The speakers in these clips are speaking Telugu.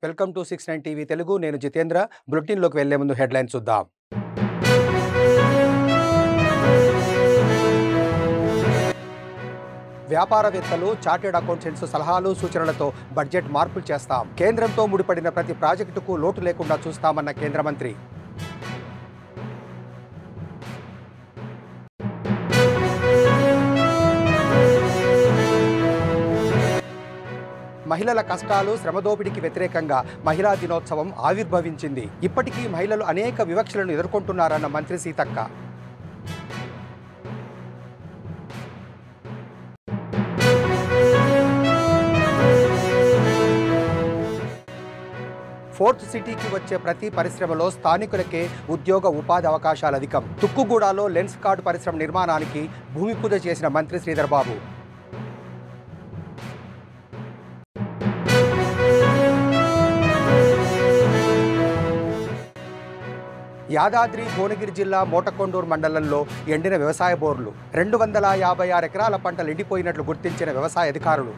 Welcome to 69 TV Telugu. నేను జితేంద్ర. బులెటిన్లోకి వెళ్లే ముందు హెడ్లైన్స్ చూద్దాం. వ్యాపారవేత్తలు, చార్టెడ్ అకౌంటెంట్స్ సలహాలు సూచనలతో బడ్జెట్ మార్పులు చేస్తాం. కేంద్రంతో ముడిపడిన ప్రతి ప్రాజెక్టుకు లోటు లేకుండా చూస్తామన్న కేంద్ర మంత్రి. మహిళల కష్టాలు, శ్రమదోపిడికి వ్యతిరేకంగా మహిళా దినోత్సవం ఆవిర్భవించింది. ఇప్పటికీ మహిళలు అనేక వివక్షలను ఎదుర్కొంటున్నారన్న మంత్రి సీతక్క. ఫోర్త్ సిటీకి వచ్చే ప్రతి పరిశ్రమలో స్థానికులకే ఉద్యోగ ఉపాధి అవకాశాలు అధికం. తుక్కుగూడలో లెన్స్ కార్డు పరిశ్రమ నిర్మాణానికి భూమి పూజ చేసిన మంత్రి శ్రీధర్ బాబు. యాదాద్రి భువనగిరి జిల్లా మోటకొండూరు మండలంలో ఎండిన వ్యవసాయ బోర్లు. 256 ఎకరాల పంటలు ఎండిపోయినట్లు గుర్తించిన వ్యవసాయ అధికారులు.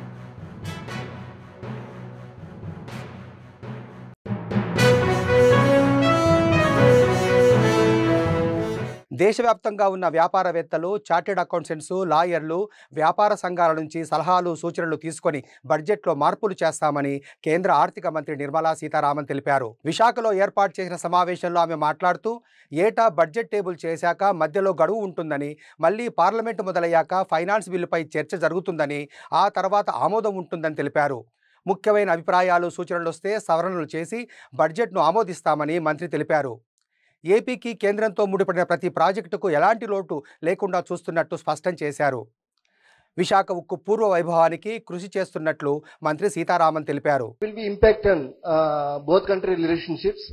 దేశవ్యాప్తంగా ఉన్న వ్యాపారవేత్తలు, చార్టెడ్ అకౌంటెంట్స్, లాయర్లు, వ్యాపార సంఘాల నుంచి సలహాలు సూచనలు తీసుకొని బడ్జెట్లో మార్పులు చేస్తామని కేంద్ర ఆర్థిక మంత్రి నిర్మలా సీతారామన్ తెలిపారు. విశాఖలో ఏర్పాటు చేసిన సమావేశంలో ఆమె మాట్లాడుతూ, ఏటా బడ్జెట్ టేబుల్ చేశాక మధ్యలో గడువు ఉంటుందని, మళ్లీ పార్లమెంటు మొదలయ్యాక ఫైనాన్స్ బిల్లుపై చర్చ జరుగుతుందని, ఆ తర్వాత ఆమోదం ఉంటుందని తెలిపారు. ముఖ్యమైన అభిప్రాయాలు, సూచనలు వస్తే సవరణలు చేసి బడ్జెట్ను ఆమోదిస్తామని మంత్రి తెలిపారు. ఏపీకి కేంద్రంతో ముడిపడిన ప్రతి ప్రాజెక్టుకు ఎలాంటి లోటు లేకుండా చూస్తున్నట్టు స్పష్టం చేశారు. విశాఖ ఉక్కు పూర్వ వైభవానికి కృషి చేస్తున్నట్లు మంత్రి సీతారామన్ తెలిపారు. Will be impact on both country relationships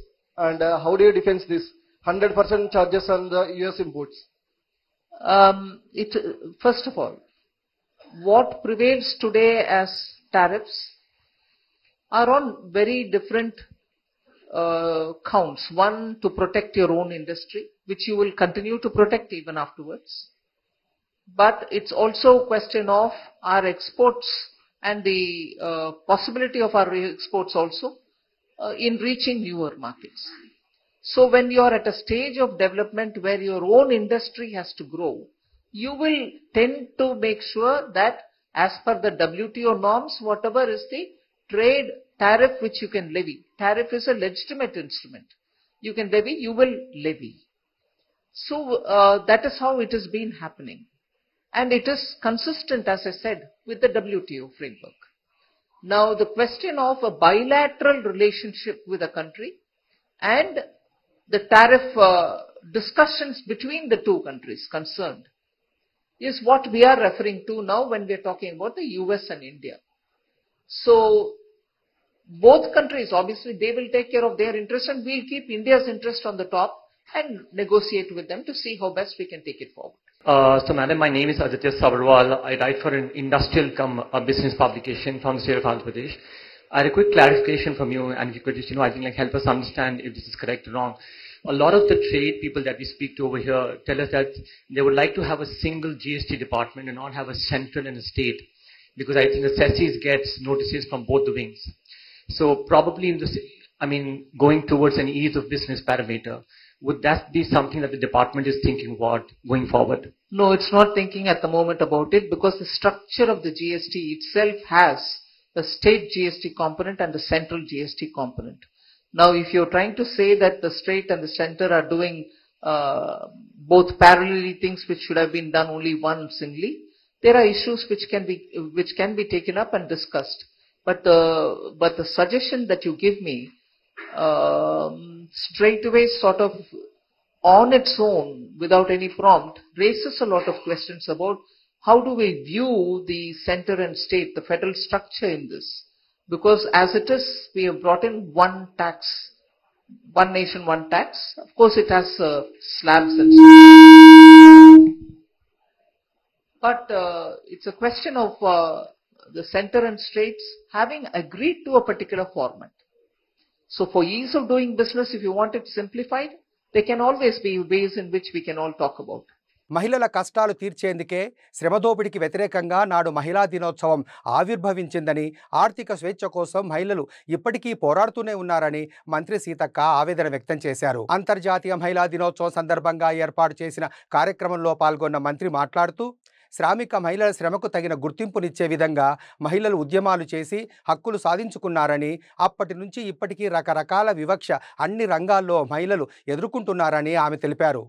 and how do you defend this 100% charges on the US imports? First of all, what prevails today as tariffs are on very different counts. One, to protect your own industry, which you will continue to protect even afterwards. But it's also a question of our exports and the possibility of our exports also in reaching newer markets. So when you are at a stage of development where your own industry has to grow, you will tend to make sure that as per the WTO norms, whatever is the trade tariff which you can levy. Tariff is a legitimate instrument. You can levy, you will levy. So that is how it has been happening. And it is consistent, as I said, with the WTO framework. Now the question of a bilateral relationship with a country and the tariff discussions between the two countries concerned is what we are referring to now when we are talking about the US and India. So both countries, obviously, they will take care of their interest and we'll keep India's interest on the top and negotiate with them to see how best we can take it forward. So madam, my name is Aditya Sabarwal. I write for an industrial business publication from the state of Andhra Pradesh. I had a quick clarification from you, and if you could just, I think, help us understand if this is correct or wrong. A lot of the trade people that we speak to over here tell us that they would like to have a single GST department and not have a central and a state, because I think the CESIS gets notices from both the wings. So probably in this, going towards an ease of business parameter, would that be something that the department is thinking about going forward? No, it's not thinking at the moment about it, because the structure of the GST itself has a state GST component and the central GST component. Now, if you're trying to say that the state and the center are doing both parallelly things which should have been done only one singly, there are issues which can be taken up and discussed. But the suggestion that you give me straight away, sort of on its own, without any prompt, raises a lot of questions about how do we view the center and state, the federal structure in this. Because as it is, we have brought in one tax, one nation, one tax. Of course, it has slabs and stuff. But it's a question of the center and states having agreed to a particular format. So for ease of doing business, if you want it simplified, there can always be ways in which we can all talk about. మహిళల కష్టాలు తీర్చేందుకే శ్రమదోపిడికి వ్యతిరేకంగా నాడు మహిళా దినోత్సవం ఆవిర్భవించిందని, ఆర్థిక స్వేచ్ఛ కోసం మహిళలు ఇప్పటికీ పోరాడుతూనే ఉన్నారని మంత్రి సీతక్క ఆవేదన వ్యక్తం చేశారు. అంతర్జాతీయ మహిళా దినోత్సవం సందర్భంగా ఏర్పాటు చేసిన కార్యక్రమంలో పాల్గొన్న మంత్రి మాట్లాడుతూ, శ్రామిక మహిళల శ్రమకు తగిన గుర్తింపునిచ్చే విధంగా మహిళలు ఉద్యమాలు చేసి హక్కులు సాధించుకున్నారని, అప్పటి నుంచి ఇప్పటికీ రకరకాల వివక్ష అన్ని రంగాల్లో మహిళలు ఎదుర్కొంటున్నారని ఆమె తెలిపారు.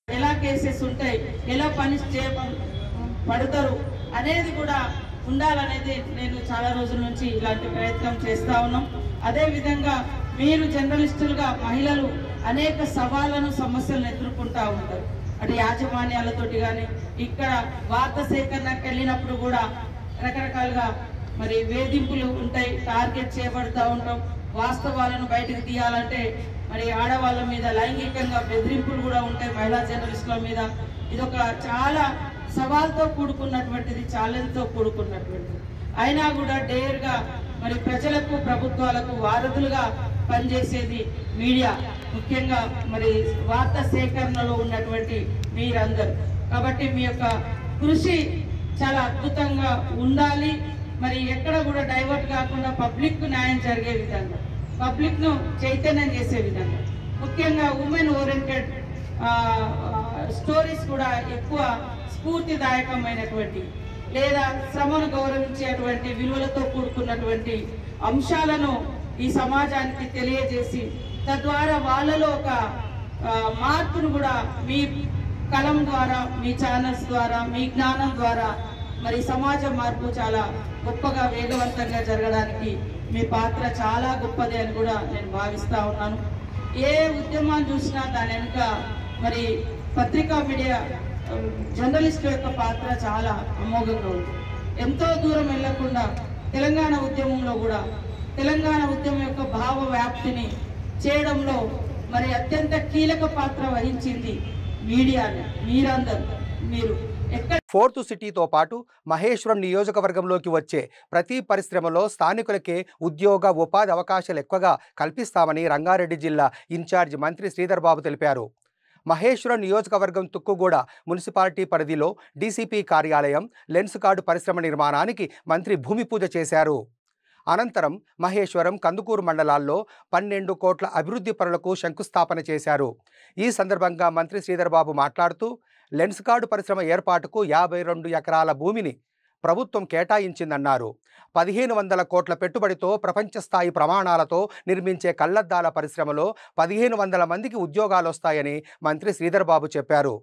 ఎలా కేసెస్ ఉంటాయి, ఎలా పనిష్ చేయబడతారు అనేది కూడా ఉండాలనేది నేను చాలా రోజుల నుంచి ఇలాంటి ప్రయత్నం చేస్తా ఉన్నాం. అదేవిధంగా మీరు జర్నలిస్టులుగా మహిళలు అనేక సవాళ్లను సమస్యలను ఎదుర్కొంటూ ఉంటారు. అటు యాజమాన్యాలతోటి కానీ ఇక్కడ వార్త సేకరణకు వెళ్ళినప్పుడు కూడా రకరకాలుగా మరి వేధింపులు ఉంటాయి, టార్గెట్ చేయబడుతూ ఉంటాం. వాస్తవాలను బయటకు తీయాలంటే మరి ఆడవాళ్ళ మీద లైంగికంగా బెదిరింపులు కూడా ఉంటాయి, మహిళా జర్నలిస్టుల మీద. ఇదొక చాలా సవాల్తో కూడుకున్నటువంటిది, ఛాలెంజ్తో కూడుకున్నటువంటిది. అయినా కూడా డేర్గా మరి ప్రజలకు ప్రభుత్వాలకు వారధులుగా పనిచేసేది మీడియా, ముఖ్యంగా మరి వార్తా సేకరణలో ఉన్నటువంటి మీరందరూ. కాబట్టి మీ యొక్క కృషి చాలా అద్భుతంగా ఉండాలి. మరి ఎక్కడ కూడా డైవర్ట్ కాకుండా పబ్లిక్ కు న్యాయం జరిగే విధంగా, పబ్లిక్ ను చైతన్యం చేసే విధంగా, ముఖ్యంగా ఉమెన్ ఓరియంటెడ్ స్టోరీస్ కూడా ఎక్కువ స్ఫూర్తిదాయకమైనటువంటి లేదా శ్రమను గౌరవించేటువంటి విలువలతో కూడుకున్నటువంటి అంశాలను ఈ సమాజానికి తెలియజేసి తద్వారా వాళ్ళలో ఒక మార్పును కూడా మీ కలం ద్వారా, మీ ఛానల్స్ ద్వారా, మీ జ్ఞానం ద్వారా మరి సమాజ మార్పు చాలా గొప్పగా వేగవంతంగా జరగడానికి మీ పాత్ర చాలా గొప్పది అని కూడా నేను భావిస్తా ఉన్నాను. ఏ ఉద్యమాన్ని చూసినా దాని వెనుక మరి పత్రికా మీడియా జర్నలిస్టు యొక్క పాత్ర చాలా అమోఘంగా ఉంది. ఎంతో దూరం వెళ్లకుండా తెలంగాణ ఉద్యమంలో కూడా తెలంగాణ ఉద్యమం యొక్క భావ వ్యాప్తిని చేయడంలో మరి అత్యంత కీలక పాత్ర వహించింది మీడియాని. మీరందరూ మీరు ఫోర్త్ సిటీతో పాటు మహేశ్వరం నియోజకవర్గంలోకి వచ్చే ప్రతి పరిశ్రమలో స్థానికులకే ఉద్యోగ ఉపాధి అవకాశాలు ఎక్కువగా కల్పిస్తామని రంగారెడ్డి జిల్లా ఇన్ఛార్జ్ మంత్రి శ్రీధర్ బాబు తెలిపారు. మహేశ్వరం నియోజకవర్గం తుక్కుగూడ మున్సిపాలిటీ పరిధిలో డీసీపీ కార్యాలయం, లెన్స్ కార్డు పరిశ్రమ నిర్మాణానికి మంత్రి భూమి పూజ చేశారు. అనంతరం మహేశ్వరం, కందుకూరు మండలాల్లో 12 కోట్ల అభివృద్ధి పనులకు శంకుస్థాపన చేశారు. ఈ సందర్భంగా మంత్రి శ్రీధర్ బాబు మాట్లాడుతూ, లెన్స్ కార్డు పరిశ్రమ ఏర్పాటుకు 52 ఎకరాల భూమిని ప్రభుత్వం కేటాయించిందన్నారు. 1500 కోట్ల పెట్టుబడితో ప్రపంచ స్థాయి ప్రమాణాలతో నిర్మించే కళ్లద్దాల పరిశ్రమలో 1500 మందికి ఉద్యోగాలు వస్తాయని మంత్రి శ్రీధర్ బాబు చెప్పారు.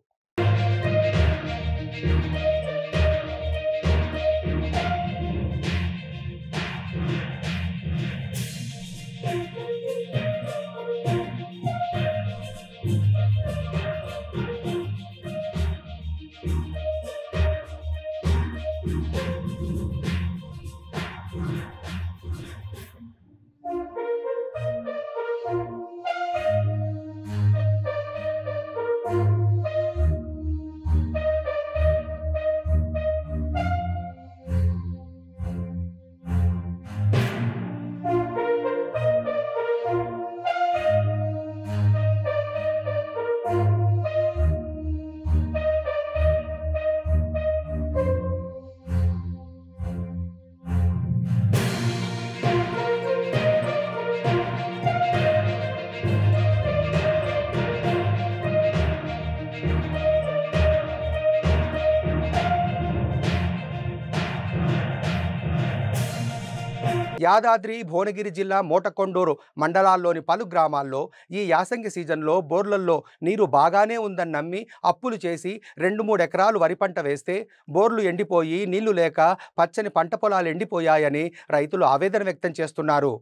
యాదాద్రి భువనగిరి జిల్లా మోటకొండూరు మండలాల్లోని పలు గ్రామాల్లో ఈ యాసంగి సీజన్లో బోర్లల్లో నీరు బాగానే ఉందని నమ్మి అప్పులు చేసి 2-3 ఎకరాలు వరి పంట వేస్తే బోర్లు ఎండిపోయి నీళ్లు లేక పచ్చని పంట పొలాలు ఎండిపోయాయని రైతులు ఆవేదన వ్యక్తం చేస్తున్నారు.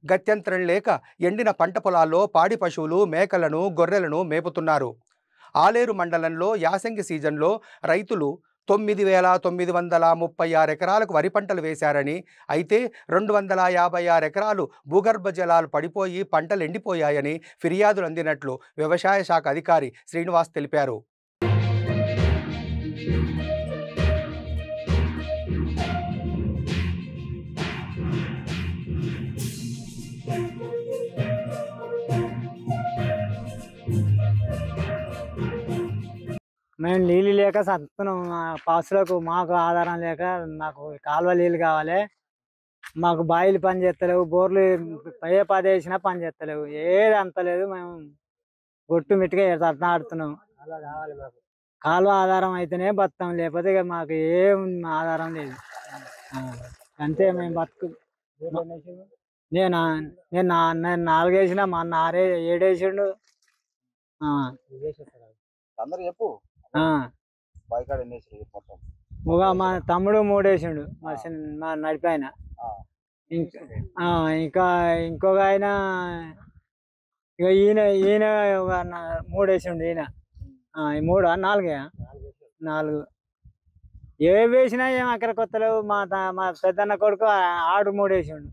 గత్యంతరం లేక ఎండిన పంట పొలాల్లో పాడి పశువులు మేకలను గొర్రెలను మేపుతున్నారు. ఆలేరు మండలంలో యాసంగి సీజన్లో రైతులు 9,936 ఎకరాలకు వరి పంటలు వేశారని, అయితే 256 ఎకరాలు భూగర్భ జలాలు పడిపోయి పంటలు ఎండిపోయాయని ఫిర్యాదులు అందినట్లు వ్యవసాయ శాఖ అధికారి శ్రీనివాస్ తెలిపారు. మేము నీళ్ళు లేక సత్తున్నాం. పశువులకు మాకు ఆధారం లేక మాకు కాలువ నీళ్ళు కావాలి. మాకు బాయిలు పని చేస్తలేవు, బోర్లు ఏ పది వేసినా పని చేస్తలేవు, ఏది అంతలేదు. మేము గొట్టు మిట్టుగా ఆడుతున్నాం. కాలువ ఆధారం అయితేనే బతాం, లేకపోతే ఇక మాకు ఏం ఆధారం లేదు. అంతే మేము బతుకు. నేను 4 వేసినా, మా అన్న 7 వేసిండు. మా తమ్ముడు 3 వేసిండు, మా నడిపాయన. ఇంకా ఇంకొక ఆయన ఇక ఈయన 3 వేసిండు. ఈయన 3 4 ఏ వేసినా ఏం అక్కడ కొత్తలేవు. మా పెద్దన్న కొడుకు ఆడు 3 వేసిండు.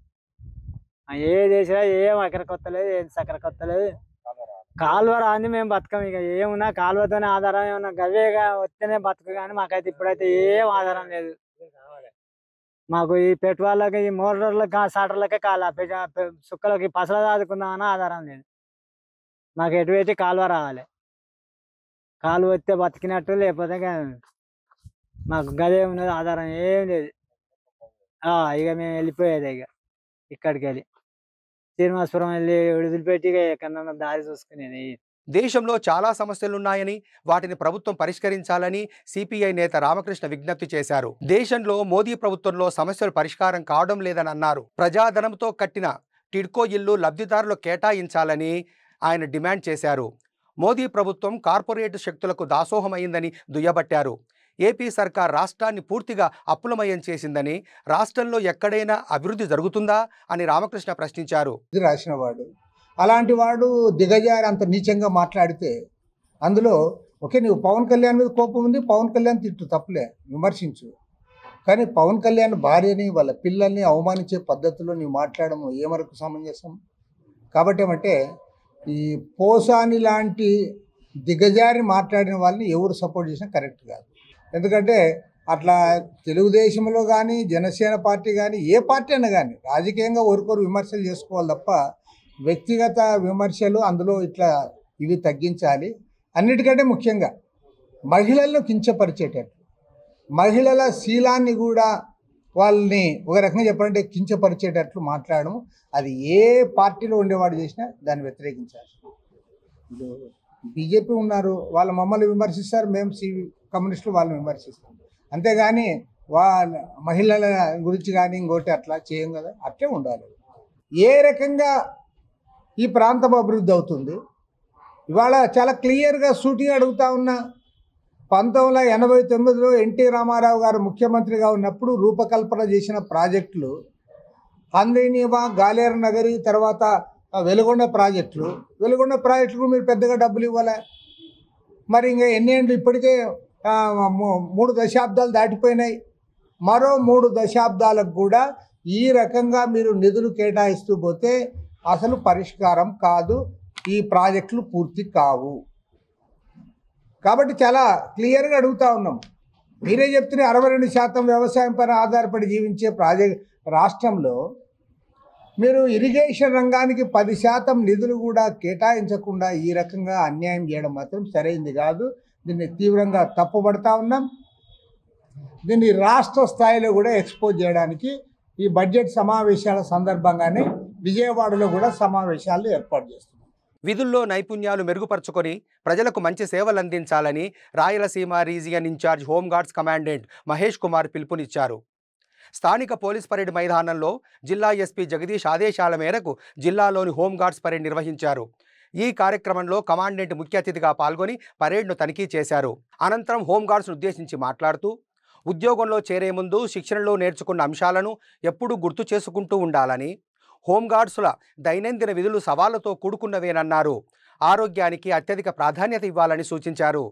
ఏది వేసినా ఏం అక్కడ కొత్తలేదు, ఏం సక్కర కొత్తలేదు. కాలువ రాంది మేము బతకం. ఇక ఏమున్నా కాలువతోనే ఆధారం, ఏమన్నా గవేగా వస్తేనే బతుకు. కానీ మాకైతే ఇప్పుడైతే ఏం ఆధారం లేదు. మాకు ఈ పెట్రోళ్ళకి, ఈ మోటార్లకి, సాటర్లకే సుక్కలకి పసల దాదుకుందామని ఆధారం లేదు. మాకు ఎటువంటి కాలువ రావాలి. కాలువ వస్తే బతికినట్టు, లేకపోతే మాకు గదే ఉన్నది, ఆధారం ఏం లేదు. ఇక మేము వెళ్ళిపోయేది. ఇక్కడికి వెళ్ళి శ్రీనివాసపురం వెళ్ళి విడుదలపెట్టి ఎక్కడన్నా దారి చూసుకునేది. దేశంలో చాలా సమస్యలున్నాయని, వాటిని ప్రభుత్వం పరిష్కరించాలని సిపిఐ నేత రామకృష్ణ విజ్ఞప్తి చేశారు. దేశంలో మోదీ ప్రభుత్వంలో సమస్యలు పరిష్కారం కావడం లేదని అన్నారు. ప్రజాధనంతో కట్టిన టిడ్కో ఇల్లు లబ్ధిదారులు కేటాయించాలని ఆయన డిమాండ్ చేశారు. మోదీ ప్రభుత్వం కార్పొరేట్ శక్తులకు దాసోహమైందని దుయ్యబట్టారు. ఏపీ సర్కార్ రాష్ట్రాన్ని పూర్తిగా అప్పులమయం చేసిందని, రాష్ట్రంలో ఎక్కడైనా అభివృద్ధి జరుగుతుందా అని రామకృష్ణ ప్రశ్నించారు. రాసినవాడు అలాంటి వాడు దిగజారి అంత నీచంగా మాట్లాడితే అందులో ఓకే, నువ్వు పవన్ కళ్యాణ్ మీద కోపం ఉంది, పవన్ కళ్యాణ్ తిట్టు, తప్పులే, విమర్శించు. కానీ పవన్ కళ్యాణ్ భార్యని, వాళ్ళ పిల్లల్ని అవమానించే పద్ధతిలో నువ్వు మాట్లాడము ఏమరకు సమంజసం? కాబట్టి ఏమంటే ఈ పోసాని లాంటి దిగజారి మాట్లాడిన వాళ్ళని ఎవరు సపోర్ట్ చేసినా కరెక్ట్ కాదు. ఎందుకంటే అట్లా తెలుగుదేశంలో కానీ, జనసేన పార్టీ కానీ, ఏ పార్టీ అయినా కానీ రాజకీయంగా ఒకరికొరు విమర్శలు చేసుకోవాలి తప్ప వ్యక్తిగత విమర్శలు అందులో ఇట్లా ఇవి తగ్గించాలి. అన్నిటికంటే ముఖ్యంగా మహిళలను కించపరిచేటట్టు, మహిళల శీలాన్ని కూడా వాళ్ళని ఒక రకంగా చెప్పాలంటే కించపరిచేటట్లు మాట్లాడడం, అది ఏ పార్టీలో ఉండేవాడు చేసినా దాన్ని వ్యతిరేకించాలి. బీజేపీ ఉన్నారు, వాళ్ళ మమ్మల్ని విమర్శిస్తారు, మేము కమ్యూనిస్టులు వాళ్ళని విమర్శిస్తాం. అంతేగాని వాళ్ళ మహిళల గురించి కానీ ఇంకోటి అట్లా చేయం కదా. అట్లే ఉండాలి. ఏ రకంగా ఈ ప్రాంతం అభివృద్ధి అవుతుంది ఇవాళ చాలా క్లియర్గా సూటిగా అడుగుతా ఉన్నా. 1989లో ఎన్టీ రామారావు గారు ముఖ్యమంత్రిగా ఉన్నప్పుడు రూపకల్పన చేసిన ప్రాజెక్టులు హంద్రీనీవా, గాలేరు నగరి, తర్వాత వెలుగొండ ప్రాజెక్టులు మీరు పెద్దగా డబ్బులు ఇవ్వలే. మరి ఇంకా ఎన్ని ఏళ్ళు, ఇప్పటికే 3 దశాబ్దాలు దాటిపోయినాయి. మరో 3 దశాబ్దాలకు కూడా ఈ రకంగా మీరు నిధులు కేటాయిస్తూ పోతే అసలు పరిష్కారం కాదు, ఈ ప్రాజెక్టులు పూర్తి కావు. కాబట్టి చాలా క్లియర్గా అడుగుతూ ఉన్నాం. మీరే చెప్తున్న 62% వ్యవసాయం పైన ఆధారపడి జీవించే రాష్ట్రంలో మీరు ఇరిగేషన్ రంగానికి 10% నిధులు కూడా కేటాయించకుండా ఈ రకంగా అన్యాయం చేయడం మాత్రం సరైంది కాదు. దీన్ని తీవ్రంగా తప్పుపడతా ఉన్నాం. దీన్ని రాష్ట్ర స్థాయిలో కూడా ఎక్స్పోజ్ చేయడానికి ఈ బడ్జెట్ సమావేశాల సందర్భంగానే విజయవాడలో కూడా సమావేశాలు ఏర్పాటు చేస్తున్నాం. విధుల్లో నైపుణ్యాలు మెరుగుపరుచుకొని ప్రజలకు మంచి సేవలు అందించాలని Rayalaseema region incharge home guards commandant Mahesh Kumar పిలుపునిచ్చారు. స్థానిక పోలీస్ పరేడ్ మైదానంలో జిల్లా ఎస్పీ జగదీష్ ఆదేశాల మేరకు జిల్లాలోని హోంగార్డ్స్ పరేడ్ నిర్వహించారు. ఈ కార్యక్రమంలో కమాండెంట్ ముఖ్య అతిథిగా పాల్గొని పరేడ్ను తనిఖీ చేశారు. అనంతరం హోంగార్డ్స్ను ఉద్దేశించి మాట్లాడుతూ ఉద్యోగంలో చేరే ముందు శిక్షణలో నేర్చుకున్న అంశాలను ఎప్పుడూ గుర్తు చేసుకుంటూ ఉండాలని, హోంగార్డ్స్ల దైనందిన విధులు సవాళ్లతో కూడుకున్నవేనన్నారు. ఆరోగ్యానికి అత్యధిక ప్రాధాన్యత ఇవ్వాలని సూచించారు.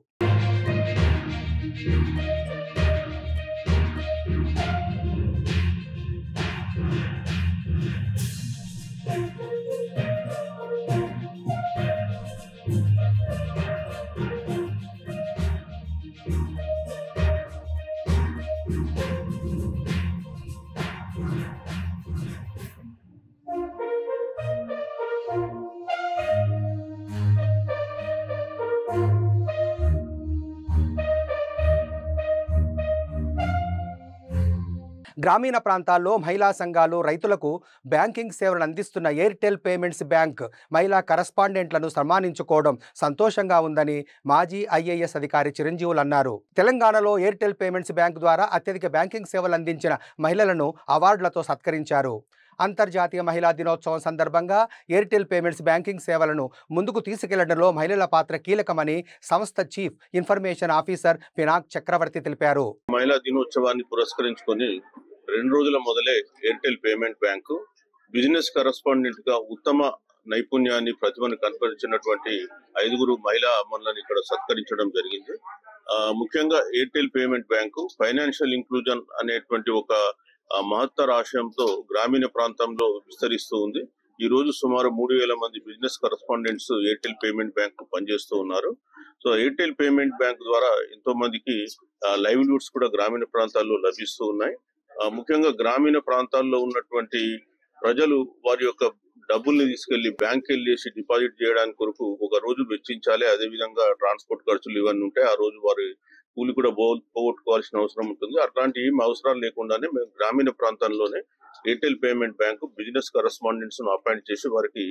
గ్రామీణ ప్రాంతాల్లో మహిళా సంఘాలు రైతులకు బ్యాంకింగ్ సేవలను అందిస్తున్న ఎయిర్టెల్ పేమెంట్స్ బ్యాంక్ మహిళా కరస్పాండెంట్లను సన్మానించుకోవడం సంతోషంగా ఉందని మాజీ ఐఏఎస్ అధికారి చిరంజీవులు అన్నారు. తెలంగాణలో ఎయిర్టెల్ పేమెంట్స్ బ్యాంక్ ద్వారా అత్యధిక బ్యాంకింగ్ సేవలు అందించిన మహిళలను అవార్డులతో సత్కరించారు. అంతర్జాతీయ మహిళా దినోత్సవం సందర్భంగా ఎయిర్టెల్ పేమెంట్స్ బ్యాంకింగ్ సేవలను ముందుకు తీసుకెళ్లడంలో మహిళల పాత్ర కీలకమని సంస్థ చీఫ్ ఇన్ఫర్మేషన్ ఆఫీసర్ పినాక్ చక్రవర్తి తెలిపారు. మహిళా దినోత్సవాన్ని పురస్కరించుకొని 2 రోజుల మొదలే Airtel payment bank business correspondent గా ఉత్తమ నైపుణ్యాన్ని ప్రతిభను కనపరిచినటువంటి 5 మహిళా అమరులను ఇక్కడ సత్కరించడం జరిగింది. ముఖ్యంగా Airtel payment bank financial inclusion అనేటువంటి ఒక మహత్తర ఆశయంతో గ్రామీణ ప్రాంతంలో విస్తరిస్తూ ఉంది. ఈ రోజు సుమారు 3,000 మంది business correspondents Airtel payment bank పనిచేస్తూ ఉన్నారు. సో ఎయిర్టెల్ పేమెంట్ బ్యాంక్ ద్వారా ఎంతో మందికి లైవ్లీహుడ్స్ కూడా గ్రామీణ ప్రాంతాల్లో లభిస్తూ ఉన్నాయి. ముఖ్యంగా గ్రామీణ ప్రాంతాల్లో ఉన్నటువంటి ప్రజలు వారి యొక్క డబ్బుల్ని తీసుకెళ్లి బ్యాంక్ వెళ్ళేసి డిపాజిట్ చేయడానికి కొరకు ఒక రోజు వెచ్చించాలి. అదేవిధంగా ట్రాన్స్పోర్ట్ ఖర్చులు ఇవన్నీ ఉంటాయి. ఆ రోజు వారి కూలి కూడా పోగొట్టుకోవాల్సిన అవసరం ఉంటుంది. అట్లాంటి ఏం అవసరాలు లేకుండానే మేము గ్రామీణ ప్రాంతంలోనే Airtel payment bank business correspondents ను అపాయింట్ చేసి వారికి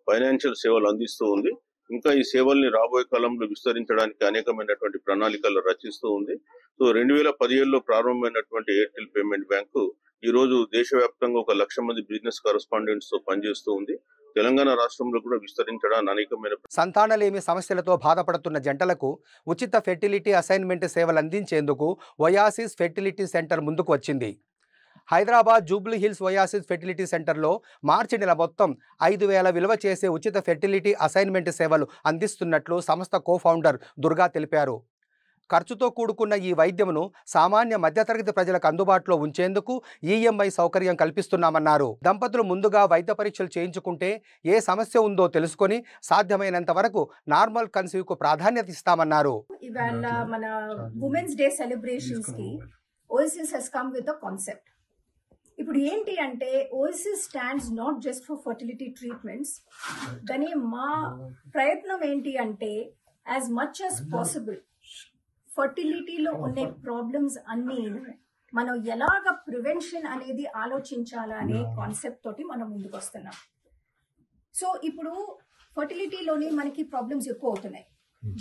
ఫైనాన్షియల్ సేవలు అందిస్తూ ఉంది. ఇంకా ఈ సేవల్ని రాబోయే కాలంలో విస్తరించడానికి అనేకమైనటువంటి ప్రణాళికలు రచిస్తూ ఉంది. సో 2017లో ప్రారంభమైనటువంటి ఎయిర్టెల్ పేమెంట్ బ్యాంకు ఈ రోజు దేశవ్యాప్తంగా 1,00,000 మంది బిజినెస్ కరస్పాండెంట్స్ తో పనిచేస్తూ ఉంది. తెలంగాణ రాష్ట్రంలో కూడా విస్తరించడానికి అనేకమైన సంతానలేమి సమస్యలతో బాధపడుతున్న జంటలకు ఉచిత ఫెర్టిలిటీ అసైన్మెంట్ సేవలు అందించేందుకు ఒయాసిస్ ఫెర్టిలిటీ సెంటర్ ముందుకు వచ్చింది. Hyderabad Jubilee hills oasis fertility సెంటర్లో మార్చి నెల మొత్తం 5,000 విలువ చేసే ఉచిత ఫెర్టిలిటీ అసైన్మెంట్ సేవలు అందిస్తున్నట్లు సంస్థ కో-ఫౌండర్ దుర్గా తెలిపారు. ఖర్చుతో కూడుకున్న ఈ వైద్యమును సామాన్య మధ్యతరగతి ప్రజలకు అందుబాటులో ఉంచేందుకు ఈఎంఐ సౌకర్యం కల్పిస్తున్నామన్నారు. దంపతులు ముందుగా వైద్య పరీక్షలు చేయించుకుంటే ఏ సమస్య ఉందో తెలుసుకొని సాధ్యమైనంత వరకు నార్మల్ కన్సీవ్కు ప్రాధాన్యత ఇస్తామన్నారు. ఇవాళ మన ఉమెన్స్ డే సెలబ్రేషన్స్ కి OSS has come with a concept. ఇప్పుడు ఏంటి అంటే OSS stands not just for fertility treatments. కానీ మా ప్రయత్నం ఏంటి అంటే యాజ్ మచ్ యాజ్ పాసిబుల్ ఫర్టిలిటీలో ఉండే ప్రాబ్లమ్స్ అన్ని మనం ఎలాగ ప్రివెన్షన్ అనేది ఆలోచించాలా అనే కాన్సెప్ట్ తోటి మనం ముందుకు వస్తున్నాం. సో ఇప్పుడు ఫర్టిలిటీలోనే మనకి ప్రాబ్లమ్స్ ఎక్కువ అవుతున్నాయి.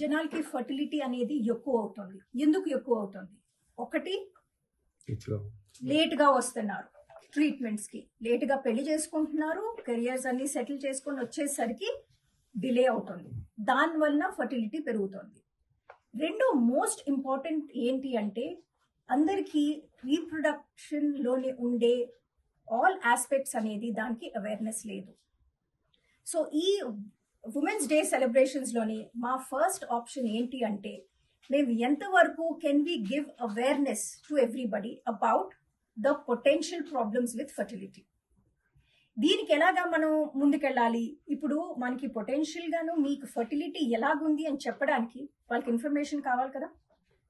జనాలకి ఫర్టిలిటీ అనేది ఎక్కువ అవుతుంది. ఎందుకు ఎక్కువ అవుతుంది? ఒకటి, లేట్గా వస్తున్నారు ట్రీట్మెంట్స్కి, లేట్గా పెళ్లి చేసుకుంటున్నారు, కెరియర్స్ అన్ని సెటిల్ చేసుకొని వచ్చేసరికి డిలే అవుతుంది. దానివల్ల ఫర్టిలిటీ పెరుగుతుంది. రెండో మోస్ట్ ఇంపార్టెంట్ ఏంటి అంటే అందరికీ రీప్రొడక్షన్లోనే ఉండే ఆల్ ఆస్పెక్ట్స్ అనేది దానికి అవేర్నెస్ లేదు. సో ఈ ఉమెన్స్ డే సెలబ్రేషన్స్లోని మా ఫస్ట్ ఆప్షన్ ఏంటి అంటే మేము ఎంతవరకు can we give awareness to everybody about the potential problems with fertility. దీనికి ఎలాగా మనం ముందుకెళ్ళాలి? ఇప్పుడు మనకి పొటెన్షియల్ గాను మీకు ఫర్టిలిటీ ఎలాగుంది అని చెప్పడానికి వాళ్ళకి ఇన్ఫర్మేషన్ కావాలి కదా.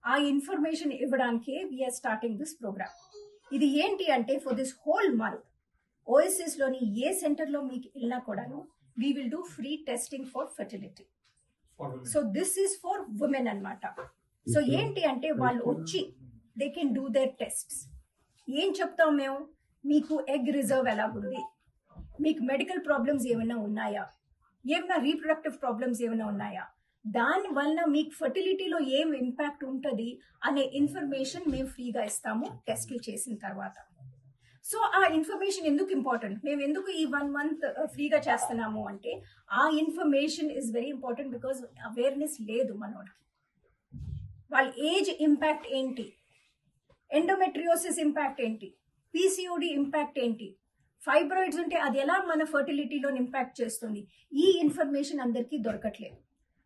ఆ ఇన్ఫర్మేషన్ ఇవ్వడానికే వీఆర్ స్టార్టింగ్ దిస్ ప్రోగ్రామ్. ఇది ఏంటి అంటే for this whole month OSS లోని ఏ సెంటర్లో మీకు వెళ్ళినా కూడాను we will do free testing for fertility. So this is for women అన్నమాట. సో ఏంటి అంటే వాళ్ళు వచ్చి they can do their tests. ఏం చెప్తాం మేము? మీకు ఎగ్ రిజర్వ్ ఎలాగుంది, మీకు మెడికల్ ప్రాబ్లమ్స్ ఏమైనా ఉన్నాయా, ఏమైనా రీప్రొడక్టివ్ ప్రాబ్లమ్స్ ఏమైనా ఉన్నాయా, దానివల్ల మీకు ఫర్టిలిటీలో ఏం ఇంపాక్ట్ ఉంటుంది అనే ఇన్ఫర్మేషన్ మేము ఫ్రీగా ఇస్తాము టెస్ట్లు చేసిన తర్వాత. సో ఆ ఇన్ఫర్మేషన్ ఎందుకు ఇంపార్టెంట్, మేము ఎందుకు ఈ 1 month ఫ్రీగా చేస్తున్నాము అంటే ఆ information is very important. Because awareness లేదు మనోడికి. వాళ్ళ ఏజ్ ఇంపాక్ట్ ఏంటి, ఎండోమెట్రియోసిస్ ఇంపాక్ట్ ఏంటి, పీసీఓడి ఇంపాక్ట్ ఏంటి, ఫైబ్రాయిడ్స్ ఉంటే అది ఎలా మన ఫర్టిలిటీలో ఇంపాక్ట్ చేస్తుంది, ఈ ఇన్ఫర్మేషన్ అందరికీ దొరకట్లేదు.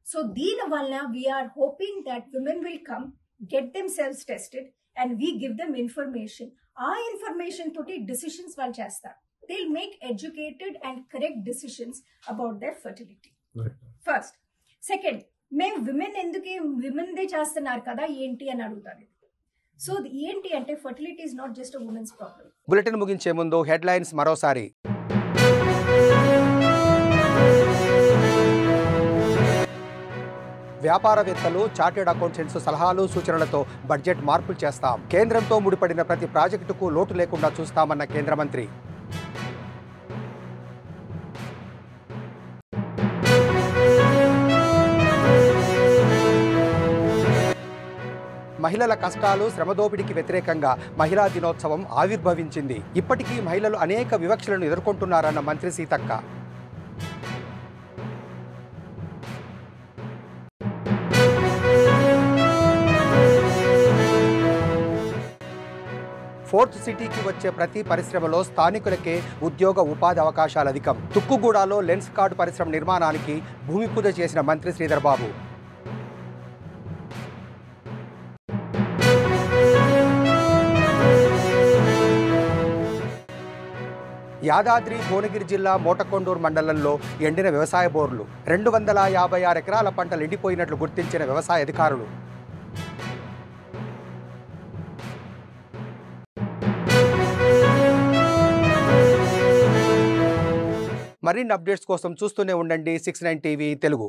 సో దీని వల్ల we're hoping that women will come, get them cells tested and we give them information. ఆ ఇన్ఫర్మేషన్ తోటి డిసిషన్స్ వాళ్ళు చేస్తారు. They will make educated and correct decisions about their fertility. First. Second, మేము విమెన్దే చేస్తున్నారు కదా ఏంటి అని అడుగుతారు. సో ఏంటి అంటే fertility is not just a women's problem. Bulletin ముగించే ముందు హెడ్లైన్స్ మరోసారి. వ్యాపారవేత్తలు, చార్టెడ్ అకౌంటెంట్స్ సలహాలు సూచనలతో బడ్జెట్ మార్పులు చేస్తాం. కేంద్రంతో ముడిపడిన ప్రతి ప్రాజెక్టుకు లోటు లేకుండా చూస్తామన్న కేంద్ర మంత్రి. మహిళల కష్టాలు, శ్రమదోపిడికి వ్యతిరేకంగా మహిళా దినోత్సవం ఆవిర్భవించింది. ఇప్పటికీ మహిళలు అనేక వివక్షలను ఎదుర్కొంటున్నారన్న మంత్రి సీతక్క. ఫోర్త్ సిటీకి వచ్చే ప్రతి పరిశ్రమలో స్థానికులకే ఉద్యోగ ఉపాధి అవకాశాలు అధికం. తుక్కుగూడలో లెన్స్ కార్డు పరిశ్రమ నిర్మాణానికి భూమి పూజ చేసిన మంత్రి శ్రీధర్ బాబు. యాదాద్రి భువనగిరి జిల్లా మోటకొండూరు మండలంలో ఎండిన వ్యవసాయ బోర్లు. 256 ఎకరాల పంటలు ఎండిపోయినట్లు గుర్తించిన వ్యవసాయ అధికారులు. మరిన్ని అప్డేట్స్ కోసం చూస్తూనే ఉండండి 69 టీవీ తెలుగు.